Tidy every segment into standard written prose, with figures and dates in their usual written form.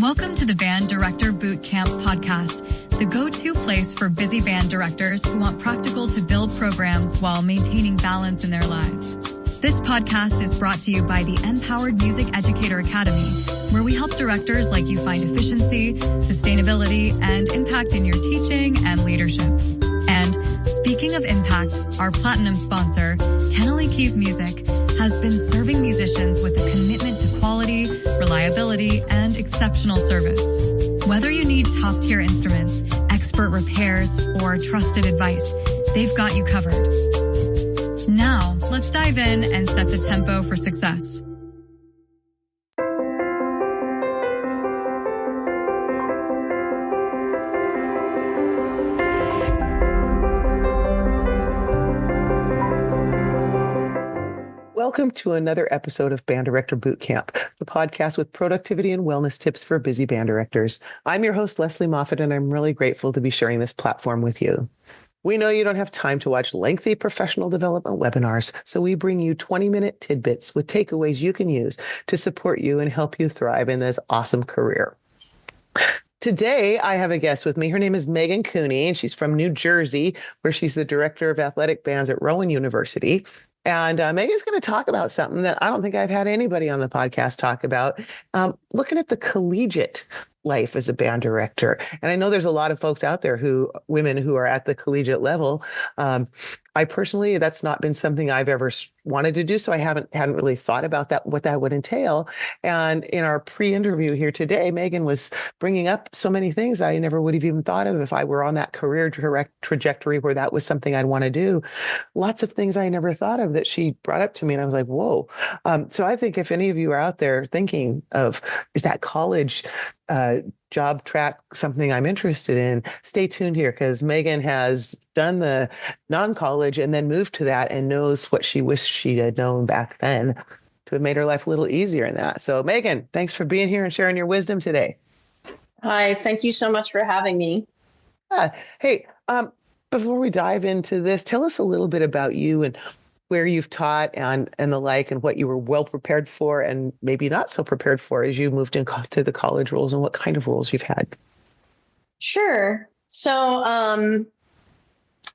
Welcome to the Band Director Bootcamp podcast, the go-to place for busy band directors who want practical to build programs while maintaining balance in their lives. This podcast is brought to you by the Empowered Music Educator Academy, where we help directors like you find efficiency, sustainability, and impact in your teaching and leadership. And speaking of impact, our platinum sponsor, Kennelly Keys Music, has been serving musicians with a commitment to quality, reliability, and exceptional service. Whether you need top-tier instruments, expert repairs, or trusted advice, they've got you covered. Now, let's dive in and set the tempo for success. Welcome to another episode of Band Director Bootcamp, the podcast with productivity and wellness tips for busy band directors. I'm your host, Lesley Moffat, and I'm really grateful to be sharing this platform with you. We know you don't have time to watch lengthy professional development webinars, so we bring you 20-minute tidbits with takeaways you can use to support you and help you thrive in this awesome career. Today, I have a guest with me. Her name is Megan Cooney, and she's from New Jersey, where she's the director of athletic bands at Rowan University. And Megan's going to talk about something that I don't think I've had anybody on the podcast talk about, looking at the collegiate life as a band director. And I know there's a lot of folks out there women who are at the collegiate level. I personally, that's not been something I've ever wanted to do. So I hadn't really thought about that, what that would entail. And in our pre-interview here today, Megan was bringing up so many things I never would have even thought of if I were on that career trajectory where that was something I'd want to do. Lots of things I never thought of that she brought up to me. And I was like, whoa. So I think if any of you are out there thinking of, is that college job track something I'm interested in, stay tuned here, because Megan has done the non-college and then moved to that and knows what she wished she had known back then to have made her life a little easier in that. So Megan, thanks for being here and sharing your wisdom today. Hi, thank you so much for having me. Hey, before we dive into this, tell us a little bit about you and where you've taught and the like, and what you were well prepared for and maybe not so prepared for as you moved into the college roles, and what kind of roles you've had. Sure. So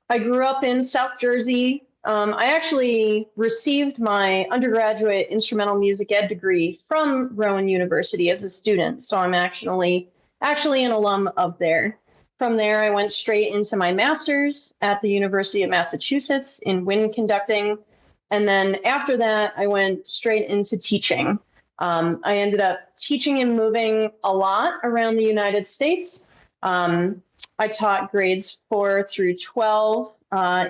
I grew up in South Jersey. I actually received my undergraduate instrumental music ed degree from Rowan University as a student. So I'm actually an alum of there. From there, I went straight into my master's at the University of Massachusetts in wind conducting. And then after that, I went straight into teaching. I ended up teaching and moving a lot around the United States. I taught grades 4 through 12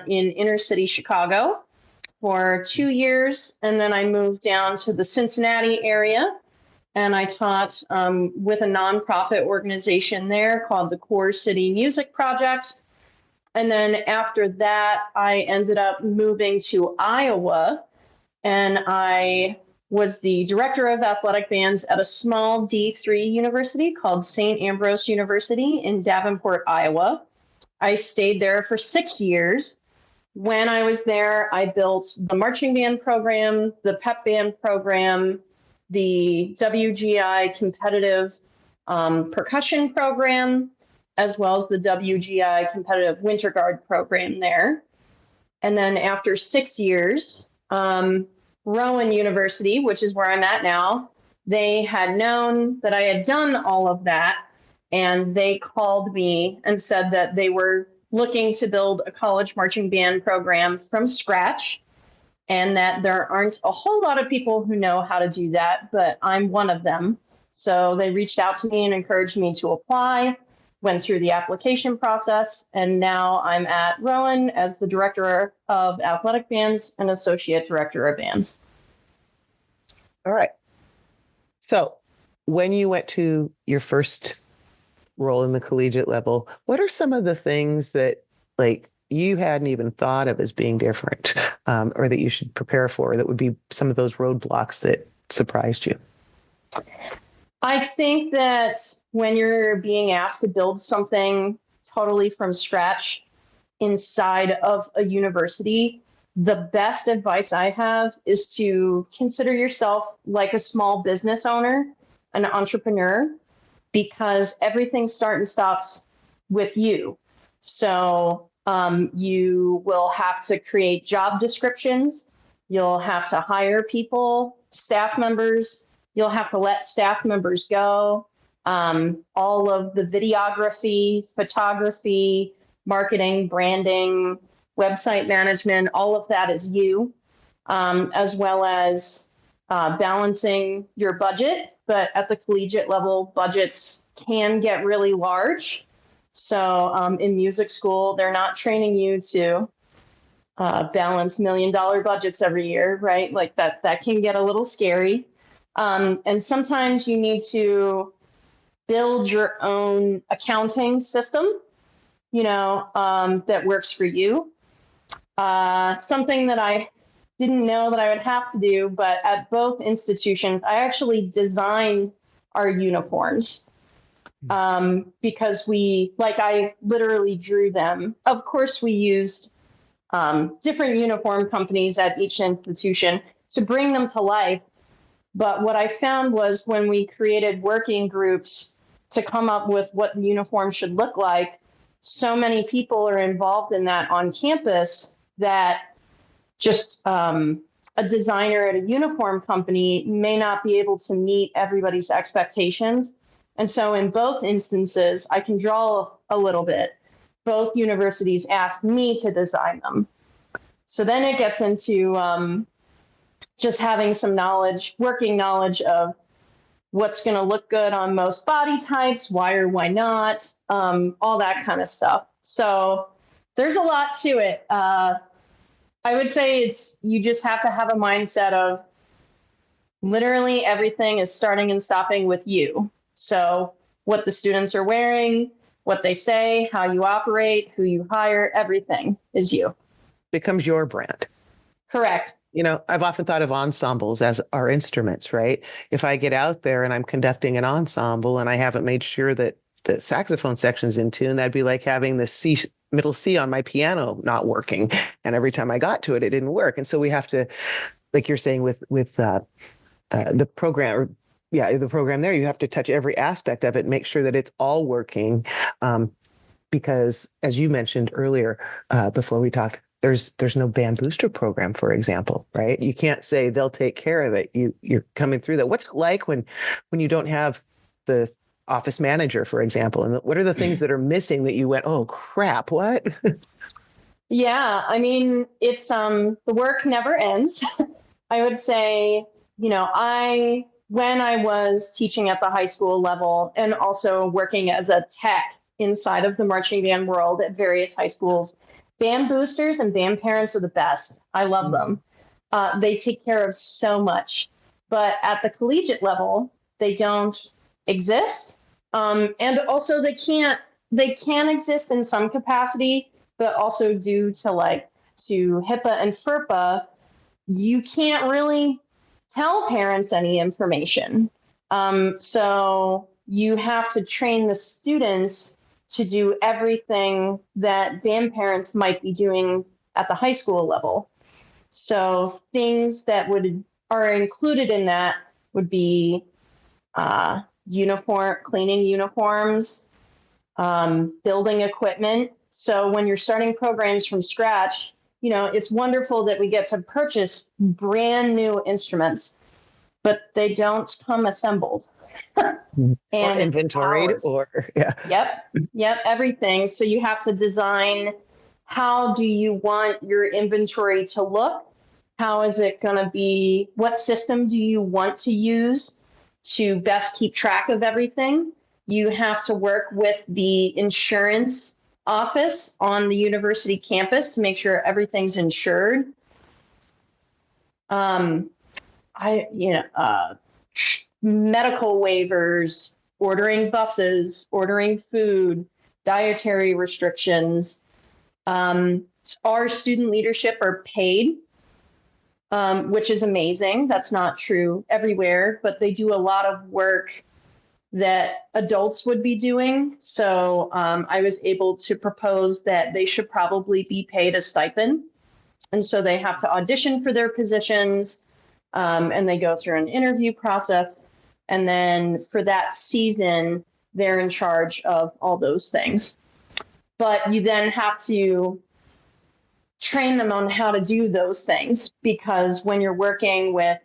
in inner city Chicago for 2 years. And then I moved down to the Cincinnati area. And I taught with a nonprofit organization there called the Core City Music Project. And then after that, I ended up moving to Iowa, and I was the director of athletic bands at a small D3 university called St. Ambrose University in Davenport, Iowa. I stayed there for 6 years. When I was there, I built the marching band program, the pep band program, the WGI competitive percussion program, as well as the WGI competitive winter guard program there. And then after 6 years, Rowan University, which is where I'm at now, they had known that I had done all of that, and they called me and said that they were looking to build a college marching band program from scratch, and that there aren't a whole lot of people who know how to do that, but I'm one of them. So they reached out to me and encouraged me to apply, went through the application process, and now I'm at Rowan as the director of athletic bands and associate director of bands. All right. So when you went to your first role in the collegiate level, what are some of the things that you hadn't even thought of as being different, or that you should prepare for, that would be some of those roadblocks that surprised you? I think that when you're being asked to build something totally from scratch inside of a university, the best advice I have is to consider yourself like a small business owner, an entrepreneur, because everything starts and stops with you. So you will have to create job descriptions. You'll have to hire people, staff members. You'll have to let staff members go. All of the videography, photography, marketing, branding, website management, all of that is you, as well as balancing your budget. But at the collegiate level, budgets can get really large. So in music school, they're not training you to balance $1 million budgets every year, right? Like that can get a little scary. And sometimes you need to build your own accounting system, that works for you. Something that I didn't know that I would have to do, but at both institutions, I actually designed our uniforms. Because I literally drew them. Of course, we used different uniform companies at each institution to bring them to life. But what I found was when we created working groups to come up with what the uniform should look like, so many people are involved in that on campus that just a designer at a uniform company may not be able to meet everybody's expectations. And so in both instances, I can draw a little bit. Both universities asked me to design them. So then it gets into just having some knowledge, working knowledge of what's going to look good on most body types, why or why not, all that kind of stuff. So there's a lot to it. I would say you just have to have a mindset of literally everything is starting and stopping with you. So what the students are wearing, what they say, how you operate, who you hire, everything is you. Becomes your brand. Correct. I've often thought of ensembles as our instruments, right? If I get out there and I'm conducting an ensemble and I haven't made sure that the saxophone section's in tune, that'd be like having the middle C on my piano not working. And every time I got to it, it didn't work. And so we have to, like you're saying with the program, the program there, you have to touch every aspect of it, make sure that it's all working. Because as you mentioned earlier, before we talked, there's no band booster program, for example, right? You can't say they'll take care of it. You're coming through that. What's it like when you don't have the office manager, for example? And what are the things that are missing that you went, oh crap, what? Yeah, I mean, it's the work never ends. I would say, when I was teaching at the high school level and also working as a tech inside of the marching band world at various high schools, band boosters and band parents are the best. I love them. They take care of so much. But at the collegiate level, they don't exist. And also they can exist in some capacity, but also due to HIPAA and FERPA, you can't really tell parents any information. So you have to train the students to do everything that band parents might be doing at the high school level. So things that are included in that would be cleaning uniforms, building equipment. So when you're starting programs from scratch, it's wonderful that we get to purchase brand new instruments, but they don't come assembled. And or inventoried Yep, everything. So you have to design, how do you want your inventory to look? How is it going to be? What system do you want to use to best keep track of everything? You have to work with the insurance office on the university campus to make sure everything's insured. Medical waivers, ordering buses, ordering food, dietary restrictions. Our student leadership are paid, which is amazing. That's not true everywhere, but they do a lot of work that adults would be doing. So I was able to propose that they should probably be paid a stipend. And so they have to audition for their positions, and they go through an interview process. And then for that season, they're in charge of all those things. But you then have to train them on how to do those things, because when you're working with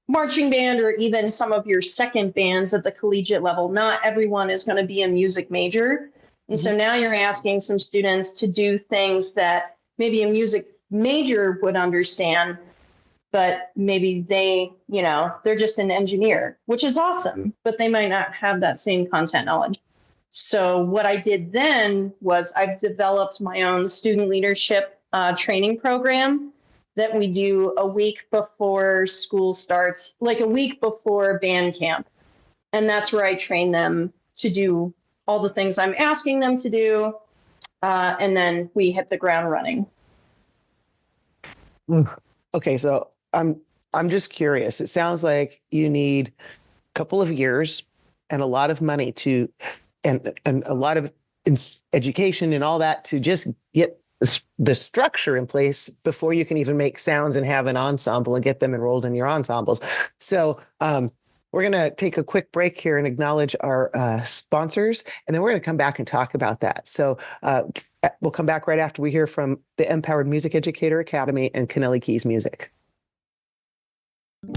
marching band or even some of your second bands at the collegiate level, not everyone is going to be a music major. And so now you're asking some students to do things that maybe a music major would understand, but maybe they're just an engineer, which is awesome, but they might not have that same content knowledge. So what I did then was I've developed my own student leadership training program that we do a week before school starts, like a week before band camp. And that's where I train them to do all the things I'm asking them to do. And then we hit the ground running. Okay, so I'm just curious. It sounds like you need a couple of years and a lot of money and a lot of education and all that to just get the structure in place before you can even make sounds and have an ensemble and get them enrolled in your ensembles. So we're going to take a quick break here and acknowledge our sponsors, and then we're going to come back and talk about that. So we'll come back right after we hear from the Empowered Music Educator Academy and Kennelly Keys Music.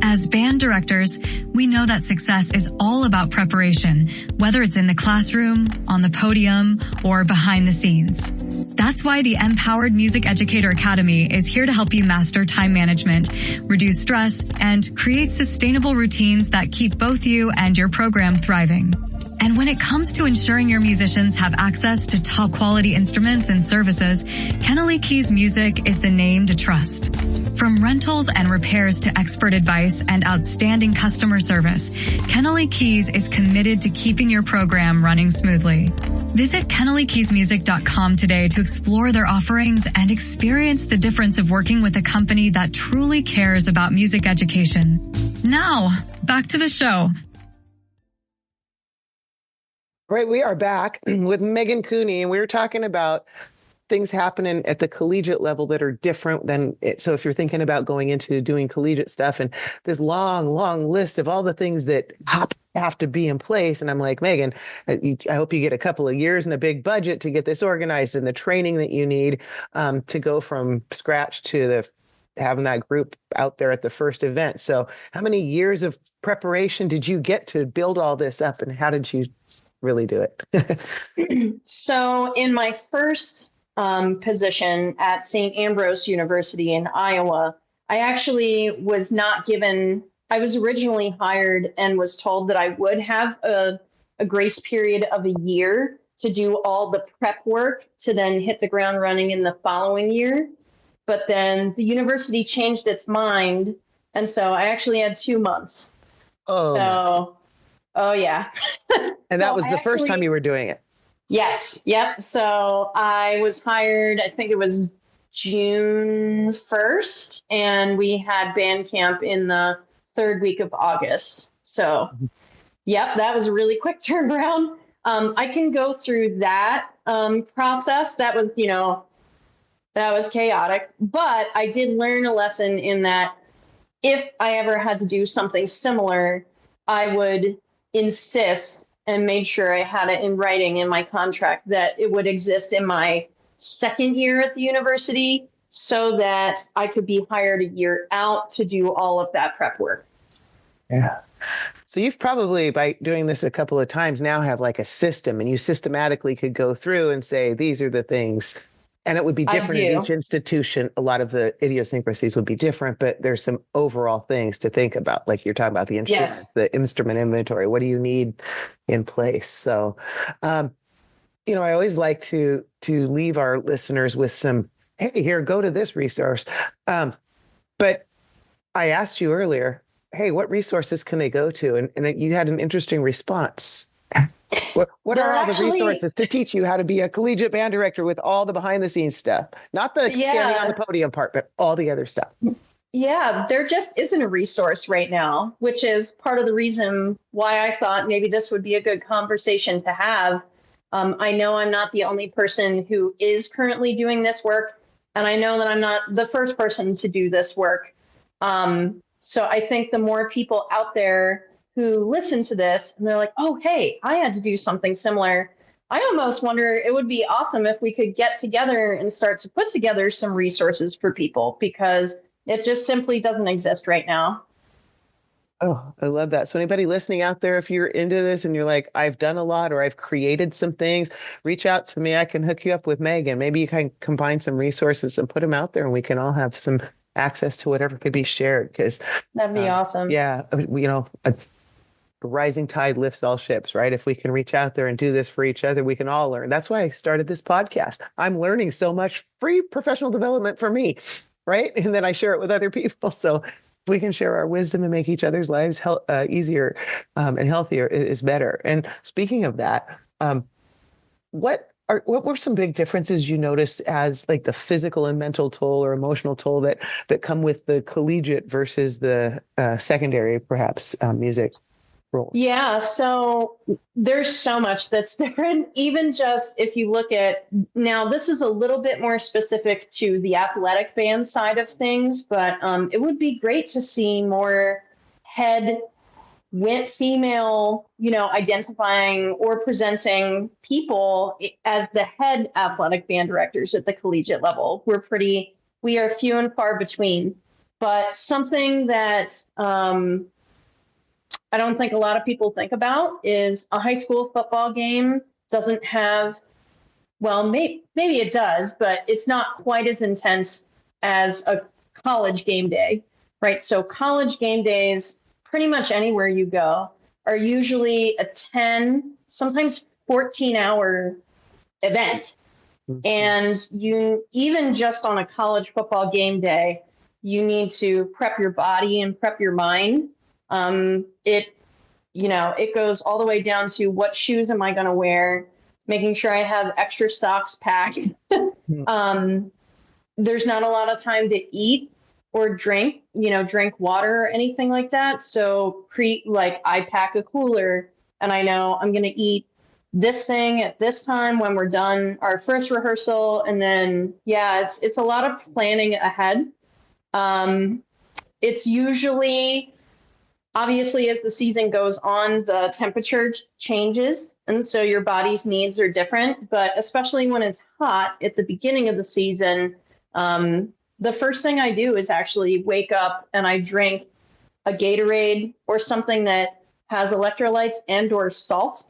As band directors, we know that success is all about preparation, whether it's in the classroom, on the podium, or behind the scenes. That's why the Empowered Music Educator Academy is here to help you master time management, reduce stress, and create sustainable routines that keep both you and your program thriving. And when it comes to ensuring your musicians have access to top quality instruments and services, Kennelly Keys Music is the name to trust. From rentals and repairs to expert advice and outstanding customer service, Kennelly Keys is committed to keeping your program running smoothly. Visit KennellyKeysMusic.com today to explore their offerings and experience the difference of working with a company that truly cares about music education. Now, back to the show. Right, we are back with Megan Cooney, and we were talking about things happening at the collegiate level that are different than it. So if you're thinking about going into doing collegiate stuff, and this long list of all the things that have to be in place. And I'm like, Megan, I hope you get a couple of years and a big budget to get this organized and the training that you need to go from scratch to having that group out there at the first event. So how many years of preparation did you get to build all this up, and how did you really do it? So in my first position at St. Ambrose University in Iowa, I actually was not given, I was originally hired and was told that I would have a grace period of a year to do all the prep work to then hit the ground running in the following year. But then the university changed its mind. And so I actually had 2 months. Oh yeah. And that was the first time you were doing it? Yes. Yep. So I was hired, I think it was June 1st, and we had band camp in the third week of August. So, yep, that was a really quick turnaround. I can go through that process. That was chaotic, but I did learn a lesson in that if I ever had to do something similar, I would insist and made sure I had it in writing in my contract that it would exist in my second year at the university so that I could be hired a year out to do all of that prep work. Yeah. So you've probably, by doing this a couple of times now, have like a system, and you systematically could go through and say, these are the things. And it would be different in each institution. A lot of the idiosyncrasies would be different, but there's some overall things to think about. Like you're talking about the insurance, the instrument inventory. What do you need in place? So, I always like to leave our listeners with some, hey, here, go to this resource. But I asked you earlier, hey, what resources can they go to? And you had an interesting response. What are all the resources to teach you how to be a collegiate band director with all the behind the scenes stuff? Not the standing on the podium part, but all the other stuff. Yeah, there just isn't a resource right now, which is part of the reason why I thought maybe this would be a good conversation to have. I know I'm not the only person who is currently doing this work, and I know that I'm not the first person to do this work. So I think the more people out there who listen to this and they're like, oh, hey, I had to do something similar. I almost wonder it would be awesome if we could get together and start to put together some resources for people, because it just simply doesn't exist right now. Oh, I love that. So anybody listening out there, if you're into this and you're like, I've done a lot or I've created some things, reach out to me. I can hook you up with Megan. Maybe you can combine some resources and put them out there and we can all have some access to whatever could be shared. Because that'd be awesome. Yeah. A rising tide lifts all ships, right? If we can reach out there and do this for each other, we can all learn. That's why I started this podcast. I'm learning so much free professional development for me, right? And then I share it with other people. So we can share our wisdom and make each other's lives easier and healthier, it is better. And speaking of that, what were some big differences you noticed as like the physical and mental toll or emotional toll that come with the collegiate versus the secondary, perhaps, music roles? Yeah, so there's so much that's different. Even just if you look at, now this is a little bit more specific to the athletic band side of things, but it would be great to see more female, identifying or presenting people as the head athletic band directors at the collegiate level. We are few and far between, but something that I don't think a lot of people think about is a high school football game doesn't have, well, maybe it does, but it's not quite as intense as a college game day, right? So college game days, pretty much anywhere you go, are usually a 10, sometimes 14-hour event. Mm-hmm. And you, even just on a college football game day, you need to prep your body and prep your mind. It goes all the way down to what shoes am I going to wear, making sure I have extra socks packed. There's not a lot of time to eat or drink water or anything like that. So I pack a cooler and I know I'm going to eat this thing at this time when we're done our first rehearsal. And then, it's a lot of planning ahead. It's usually, obviously, as the season goes on, the temperature changes. And so your body's needs are different. But especially when it's hot at the beginning of the season, the first thing I do is actually wake up and I drink a Gatorade or something that has electrolytes and or salt.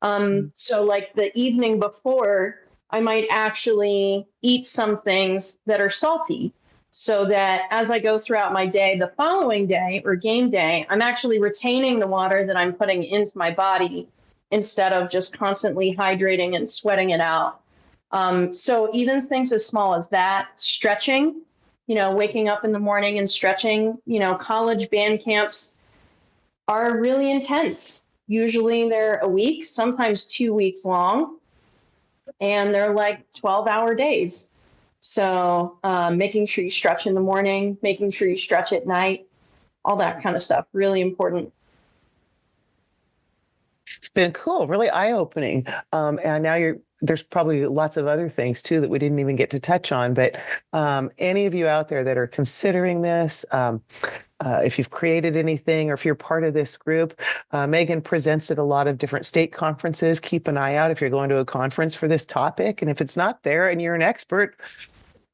So like the evening before, I might actually eat some things that are salty, so that as I go throughout my day, the following day or game day, I'm actually retaining the water that I'm putting into my body instead of just constantly hydrating and sweating it out. So even things as small as that, stretching, waking up in the morning and stretching, college band camps are really intense. Usually they're a week, sometimes 2 weeks long, and they're like 12-hour days. So making sure you stretch in the morning, making sure you stretch at night, all that kind of stuff, really important. It's been cool, really eye-opening. And now there's probably lots of other things too that we didn't even get to touch on. But any of you out there that are considering this, if you've created anything or if you're part of this group, Megan presents at a lot of different state conferences. Keep an eye out if you're going to a conference for this topic. And if it's not there and you're an expert,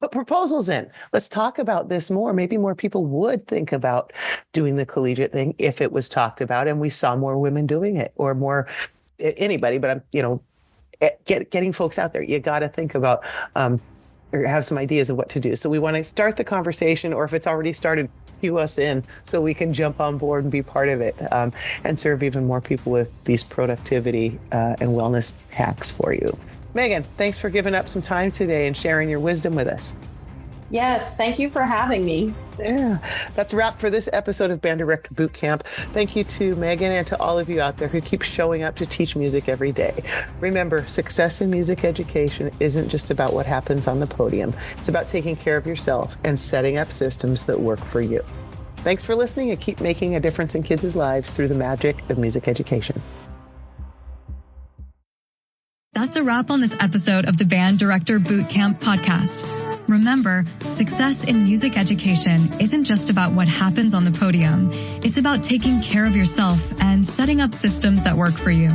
put proposals in. Let's talk about this more. Maybe more people would think about doing the collegiate thing if it was talked about and we saw more women doing it, or more anybody. But I'm, getting folks out there. You got to think about or have some ideas of what to do. So we want to start the conversation, or if it's already started, cue us in so we can jump on board and be part of it, and serve even more people with these productivity and wellness hacks for you. Megan, thanks for giving up some time today and sharing your wisdom with us. Yes, thank you for having me. Yeah, that's a wrap for this episode of Band Director Boot Camp. Thank you to Megan and to all of you out there who keep showing up to teach music every day. Remember, success in music education isn't just about what happens on the podium. It's about taking care of yourself and setting up systems that work for you. Thanks for listening, and keep making a difference in kids' lives through the magic of music education. That's a wrap on this episode of the Band Director Boot Camp podcast. Remember, success in music education isn't just about what happens on the podium. It's about taking care of yourself and setting up systems that work for you.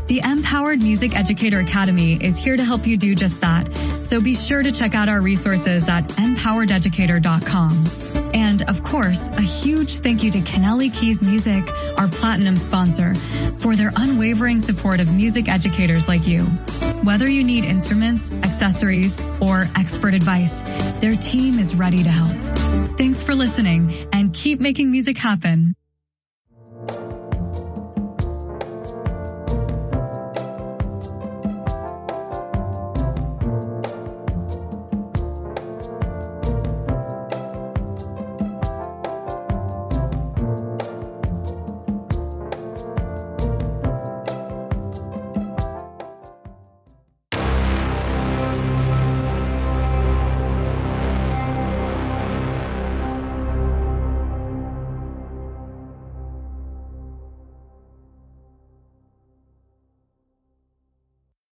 The Empowered Music Educator Academy is here to help you do just that. So be sure to check out our resources at empowerededucator.com. And of course, a huge thank you to Kennelly Keys Music, our platinum sponsor, for their unwavering support of music educators like you. Whether you need instruments, accessories, or expert advice, their team is ready to help. Thanks for listening and keep making music happen.